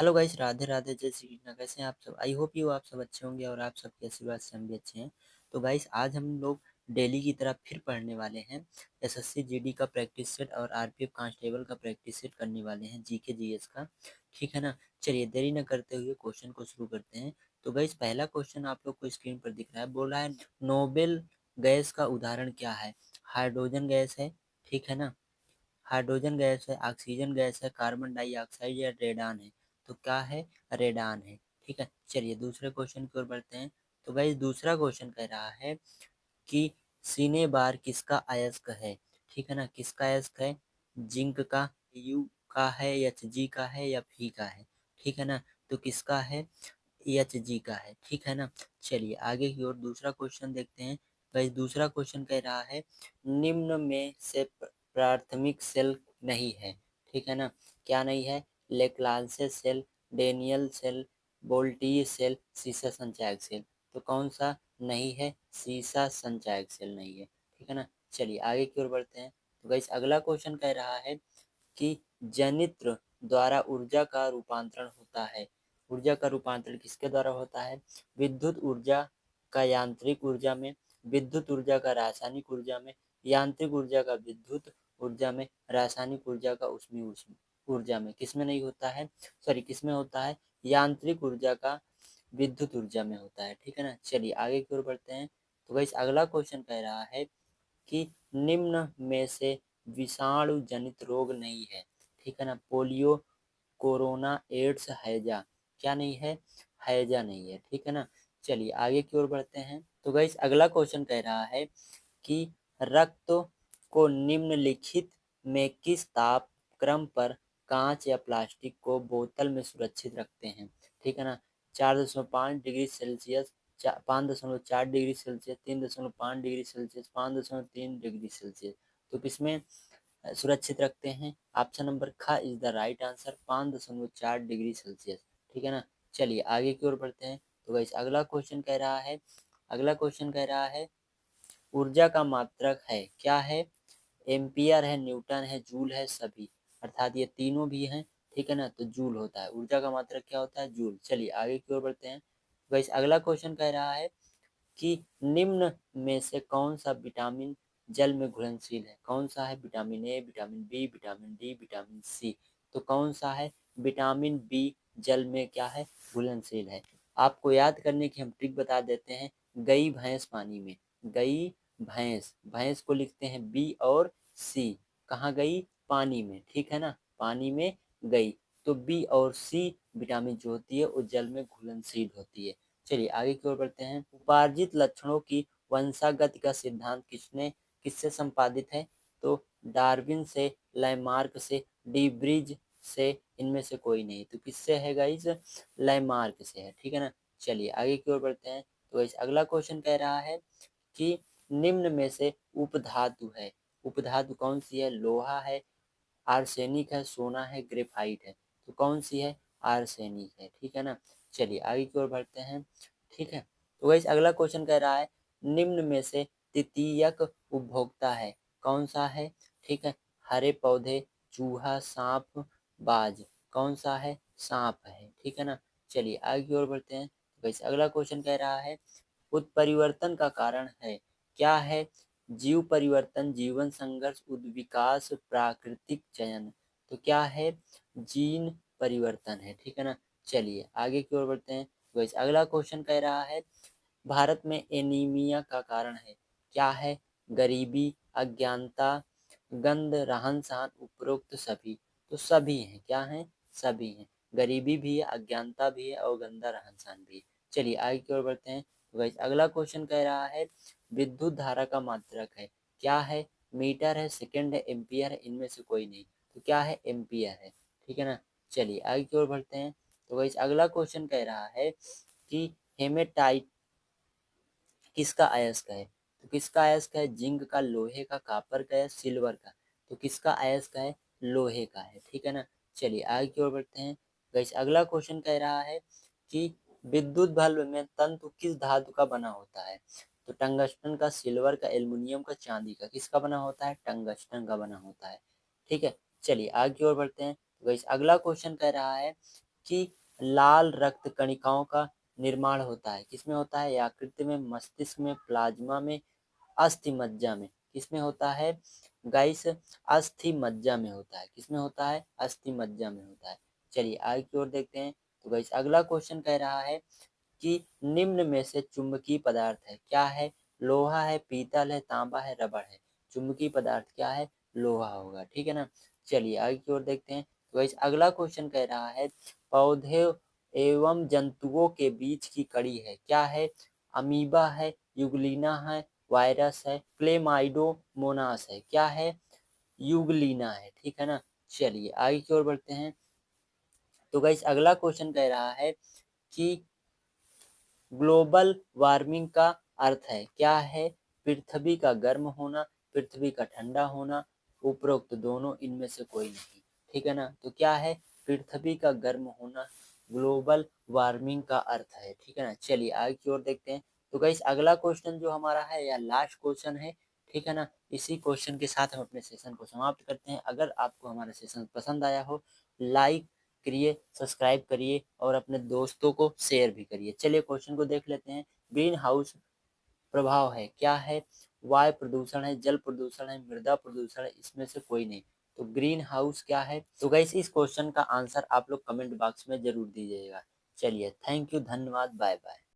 Hello guys, Radhe Radhe, जय श्री कृष्णा। कैसे हैं आप सब? आई होप यू आप सब अच्छे होंगे और आप सबके आशीर्वाद से हम भी अच्छे हैं। तो गाइस, आज हम लोग डेली की तरह फिर पढ़ने वाले हैं। एसएससी जीडी का प्रैक्टिस सेट और आरपीएफ कांस्टेबल का प्रैक्टिस सेट करने वाले हैं, जीके जीएस का। ठीक है ना? चलिए देरी न करते हुए क्वेश्चन को शुरू करते हैं। तो गाइस, पहला क्वेश्चन आप लोग को स्क्रीन पर दिख रहा है। बोला है नोबेल गैस का उदाहरण क्या है? हाइड्रोजन गैस है। ठीक है ना? हाइड्रोजन गैस है, ऑक्सीजन गैस है, कार्बन डाइऑक्साइड या रेडान है। तो क्या है? रेडान है। ठीक है, चलिए दूसरे क्वेश्चन की ओर बढ़ते हैं। तो गाइस, दूसरा क्वेश्चन कह रहा है कि सीने बार किसका अयस्क है? ठीक है ना? किसका अयस्क है? जिंक का, यू का है, एच जी का है या फी का है? ठीक है ना? तो किसका है? एच जी का है। ठीक है ना? चलिए आगे की ओर दूसरा क्वेश्चन देखते हैं। गाइस, दूसरा क्वेश्चन कह रहा है निम्न में से प्राथमिक सेल नहीं है। ठीक है ना? क्या नहीं है? लेक्लांसे सेल, डेनियल सेल, बोल्टीज सेल, सीसा संचायक सेल। तो कौन सा नहीं है? सीसा संचायक सेल नहीं है। ठीक है ना? चलिए आगे की ओर बढ़ते हैं। तो गाइस, अगला क्वेश्चन कह रहा है कि जनित्र द्वारा ऊर्जा का रूपांतरण होता है। ऊर्जा का रूपांतरण किसके द्वारा होता है? विद्युत ऊर्जा का यांत्रिक ऊर्जा में, विद्युत ऊर्जा का रासायनिक ऊर्जा में, यांत्रिक ऊर्जा का विद्युत ऊर्जा में, रासायनिक ऊर्जा का ऊष्मीय ऊर्जा में। किसमें नहीं होता है? सॉरी, किसमें होता है? यांत्रिक ऊर्जा का विद्युत ऊर्जा में होता है। ठीक है ना? चलिए आगे की ओर बढ़ते हैं। तो गाइस, अगला क्वेश्चन कह रहा है कि निम्न में से विषाणु जनित रोग नहीं है। ठीक है ना? पोलियो, कोरोना, एड्स, हैजा। क्या नहीं है? हैजा नहीं है। ठीक है ना? चलिए आगे की ओर बढ़ते हैं। तो गाइस, अगला क्वेश्चन कह रहा है कि रक्त को निम्नलिखित में किस तापक्रम पर कांच या प्लास्टिक को बोतल में सुरक्षित रखते हैं? ठीक है ना? 4.5 degree Celsius, 5.4 degree Celsius, 3.5 degree Celsius, 5.3 degree Celsius. तो किसमें सुरक्षित रखते हैं? ऑप्शन नंबर ख is the right answer, 5.4 degree Celsius. ठीक है ना? चलिए आगे की ओर बढ़ते हैं। तो गाइस, अगला क्वेश्चन कह रहा है ऊर्जा का मात्रक है। क्या है? एम्पियर है, न्यूटन है, जूल है, सभी। अर्थात ये तीनों भी हैं। ठीक है ना? तो जूल होता है। ऊर्जा का मात्रक क्या होता है? जूल। चलिए आगे की ओर बढ़ते हैं। गाइस, अगला क्वेश्चन कह रहा है कि निम्न में से कौन सा विटामिन जल में घुलनशील है? कौन सा है? Vitamin A, vitamin B, vitamin D, vitamin C. तो कौन सा है? विटामिन बी जल में क्या है? घुलनशील है। आपको याद करने की हम ट्रिक बता देते हैं। गई भैंस पानी में, गई भैंस, भैंस को लिखते हैं बी और सी। कहाँ गई? पानी में। ठीक है ना? पानी में गई। तो बी और सी विटामिन जो होती है वो जल में घुलनशील होती है। चलिए आगे की ओर बढ़ते हैं। उपार्जित लक्षणों की वंशागति का सिद्धांत किससे संपादित है? तो डार्विन से, लैमार्क से, डीब्रिज से, इनमें से कोई नहीं। तो किससे है गाइस? लैमार्क से है। ठीक है ना? चलिए आगे की ओर बढ़ते हैं। तो गाइस, अगला क्वेश्चन कह रहा है कि निम्न में से उपधातु है। उपधातु कौन सी है? लोहा है, आर्सेनिक है, सोना है, ग्रेफाइट है। तो कौन सी है? आर्सेनिक है। ठीक है ना? चलिए आगे की ओर बढ़ते हैं। ठीक है, तो गाइस, अगला क्वेश्चन कह रहा है निम्न में से तृतीयक उपभोक्ता है। कौन सा है? ठीक है, हरे पौधे, चूहा, सांप, बाज। कौन सा है? सांप है। ठीक है ना? चलिए आगे की ओर बढ़ते हैं। तो गाइस, अगला क्वेश्चन कह रहा है उत्परिवर्तन का कारण है। क्या है? जीव परिवर्तन, जीवन संघर्ष, उद्विकास, प्राकृतिक चयन। तो क्या है? जीन परिवर्तन है। ठीक है ना? चलिए आगे की ओर बढ़ते हैं। वैसे अगला क्वेश्चन कह रहा है भारत में एनीमिया का कारण है। क्या है? गरीबी, अज्ञानता, गंध, रहन सहन, उपरोक्त सभी। तो सभी हैं। क्या हैं? सभी हैं। गरीबी भी है, अज्ञानता भी है और गंदा रहन सहन भी है। चलिए आगे की ओर बढ़ते हैं। वैसे अगला क्वेश्चन कह रहा है विद्युत धारा का मात्रक है। क्या है? मीटर है, सेकंड है, एम्पियर है, इनमें से कोई नहीं। तो क्या है? एम्पियर है। ठीक है ना? चलिए आगे की ओर बढ़ते हैं। तो वैसे अगला क्वेश्चन कह रहा है कि हेमेटाइट किसका अयस्क है? तो किसका अयस्क है? जिंक का, लोहे का, कॉपर का या सिल्वर का। तो किसका अयस्क है? लोहे का है। ठीक है ना? चलिए आगे की ओर बढ़ते हैं। गाइस, अगला क्वेश्चन कह रहा है कि विद्युत बल्ब में तंतु किस धातु का बना होता है? तो टंगस्टन का, सिल्वर का, एल्युमिनियम का, चांदी का। किसका बना होता है? टंगस्टन का बना होता है। ठीक है, चलिए आगे की ओर बढ़ते हैं। गाइस, अगला क्वेश्चन कह रहा है कि लाल रक्त कणिकाओं का निर्माण होता है? किसमें होता है? यकृत में, मस्तिष्क में, प्लाज्मा में, अस्थि मज्जा में। किसमें होता है गाइस? अस्थि मज्जा में होता है। किसमें होता है? अस्थि मज्जा में होता है। चलिए आगे की ओर देखते हैं। तो गाइस अगला क्वेश्चन कह रहा है कि निम्न में से चुंबकीय पदार्थ है? क्या है? लोहा है, पीतल है, तांबा है, रबड़ है। चुंबकीय पदार्थ क्या है? लोहा होगा, ठीक है ना। चलिए आगे की ओर देखते हैं। तो गाइस अगला क्वेश्चन कह रहा है पौधे एवं जंतुओं के बीच की कड़ी है? क्या है? अमीबा है, यूग्लिना है, वायरस है, क्लेमाइडोमोनास है। क्या है? यूग्लिना है, ठीक है ना। चलिए आगे की ओर बढ़ते हैं। तो गाइस अगला क्वेश्चन कह रहा है कि ग्लोबल वार्मिंग का अर्थ है? क्या है? पृथ्वी का गर्म होना, पृथ्वी का ठंडा होना, उपरोक्त दोनों, इनमें से कोई नहीं, ठीक है ना। तो क्या है? पृथ्वी का गर्म होना ग्लोबल वार्मिंग का अर्थ है, ठीक है ना। चलिए आगे की ओर देखते हैं। तो गाइस अगला क्वेश्चन जो हमारा है या लास्ट क्वेश्चन है, ठीक है ना। इसी क्वेश्चन के साथ हम अपने सेशन को समाप्त करते हैं। अगर आपको हमारा सेशन पसंद आया हो, लाइक करिए, सब्सक्राइब करिए और अपने दोस्तों को शेयर भी करिए। चलिए क्वेश्चन को देख लेते हैं। ग्रीन हाउस प्रभाव है? क्या है? वायु प्रदूषण है, जल प्रदूषण है, मृदा प्रदूषण है, इसमें से कोई नहीं। तो ग्रीन हाउस क्या है? तो गाइस इस क्वेश्चन का आंसर आप लोग कमेंट बॉक्स में जरूर दीजिएगा। चलिए थैंक यू, धन्यवाद, बाय बाय।